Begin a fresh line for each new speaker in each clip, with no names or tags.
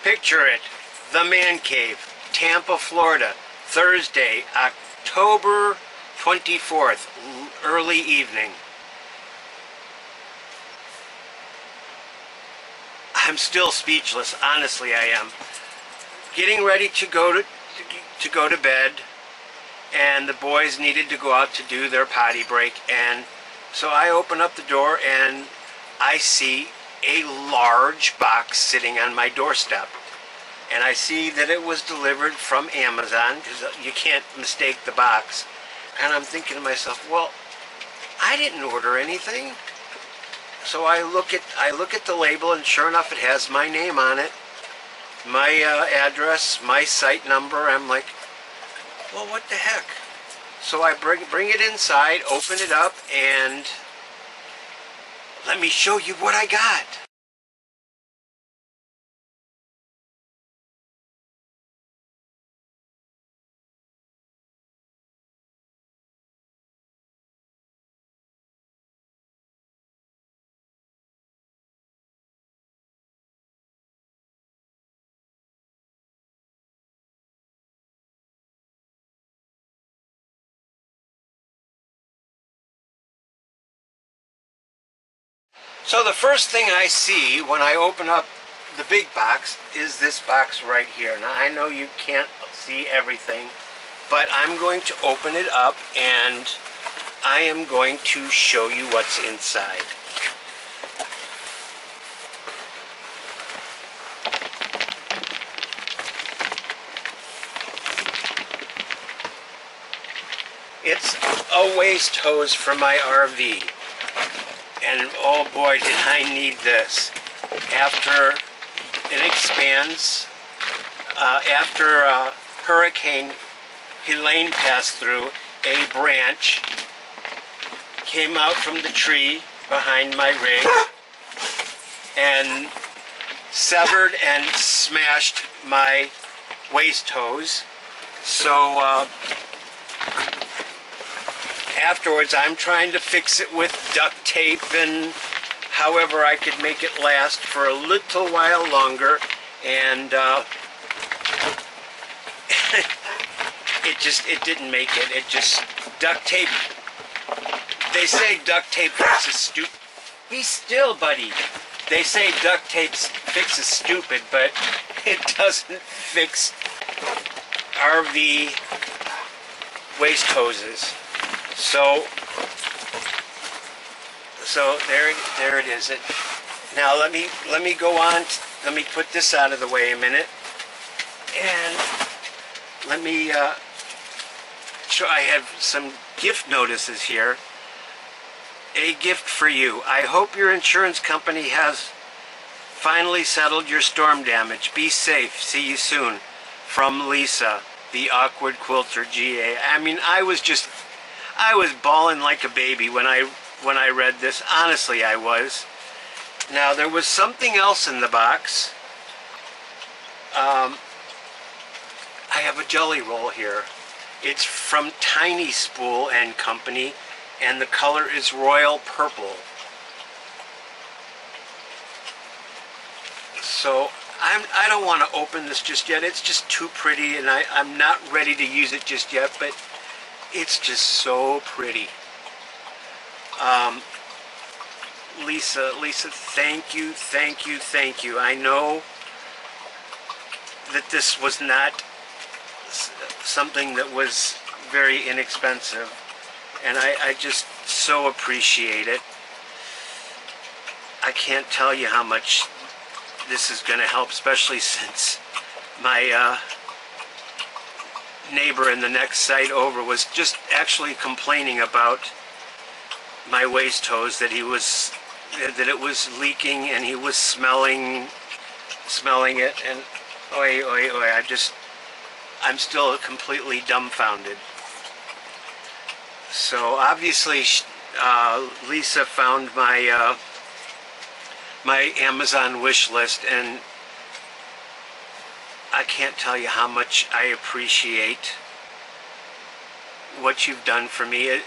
Picture it, the Man Cave, Tampa, Florida, Thursday, October 24th, early evening. I'm still speechless, honestly I am. Getting ready to go to bed, and the boys needed to go out to do their potty break, and so I open up the door and I see a large box sitting on my doorstep. And I see that it was delivered from Amazon, because you can't mistake the box. And I'm thinking to myself, well, I didn't order anything. So I look at the label, and sure enough, it has my name on it, my address, my site number. I'm like, well, what the heck? So I bring it inside, open it up, and let me show you what I got. So the first thing I see when I open up the big box is this box right here. Now I know you can't see everything, but I'm going to open it up and I am going to show you what's inside. It's a waste hose for my RV. And oh boy, did I need this. After it expands, after Hurricane Helene passed through, a branch came out from the tree behind my rig and severed and smashed my waste hose. So afterwards, I'm trying to fix it with duct tape and however I could make it last for a little while longer, and it didn't make it. It just, duct tape, they say duct tape fixes stupid. Be still, buddy. They say duct tape fixes stupid, but it doesn't fix RV waste hoses. So there it is. Now let me go on. Let me put this out of the way a minute, and let me show. I have some gift notices here. A gift for you. I hope your insurance company has finally settled your storm damage. Be safe. See you soon. From Lisa, the Awkward Quilter GA. I mean, I was bawling like a baby when I read this. Honestly, I was. Now, there was something else in the box. I have a jelly roll here. It's from Tiny Spool and Company, and the color is royal purple. So I don't want to open this just yet. It's just too pretty, and I'm not ready to use it just yet, but it's just so pretty. Lisa, thank you. I know that this was not something that was very inexpensive, and I just so appreciate it. I can't tell you how much this is going to help, especially since my neighbor in the next site over was just actually complaining about my waste hose, that it was leaking and he was smelling it, and I'm still completely dumbfounded. So obviously Lisa found my my Amazon wish list, and I can't tell you how much I appreciate what you've done for me.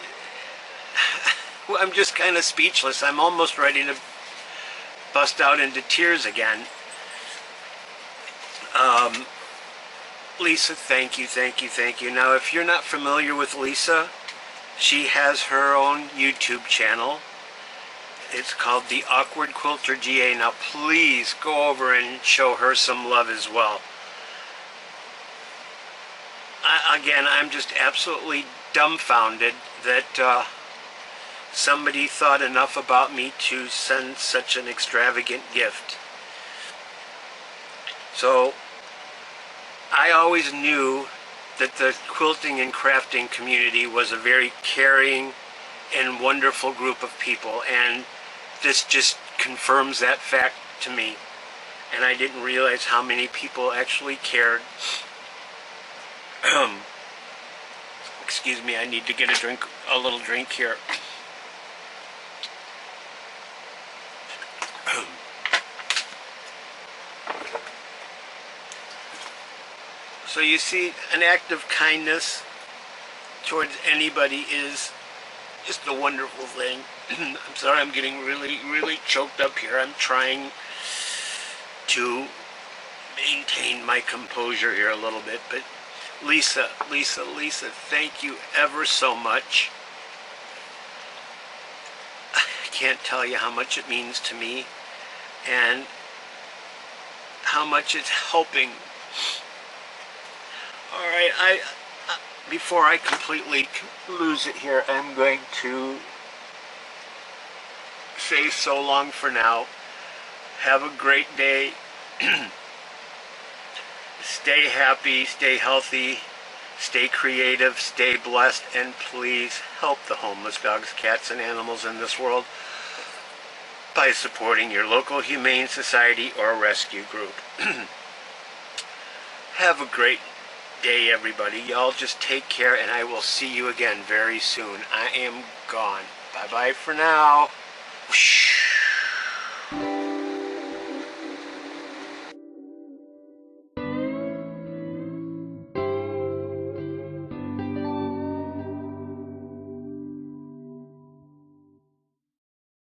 I'm just kind of speechless. I'm almost ready to bust out into tears again. Lisa, thank you, thank you, thank you. Now, if you're not familiar with Lisa, she has her own YouTube channel. It's called The Awkward Quilter GA. Now, please go over and show her some love as well. Again, I'm just absolutely dumbfounded that somebody thought enough about me to send such an extravagant gift. So, I always knew that the quilting and crafting community was a very caring and wonderful group of people, and this just confirms that fact to me. And I didn't realize how many people actually cared. Excuse me, I need to get a little drink here. So you see, an act of kindness towards anybody is just a wonderful thing. I'm sorry, I'm getting really choked up here. I'm trying to maintain my composure here a little bit, but Lisa, thank you ever so much. I can't tell you how much it means to me and how much it's helping. Alright, before I completely lose it here, I'm going to say so long for now. Have a great day. Stay happy, stay healthy, stay creative, stay blessed, and please help the homeless dogs, cats, and animals in this world by supporting your local humane society or rescue group. Have a great day, everybody. Y'all just take care, and I will see you again very soon. I am gone. Bye-bye for now. Whoosh.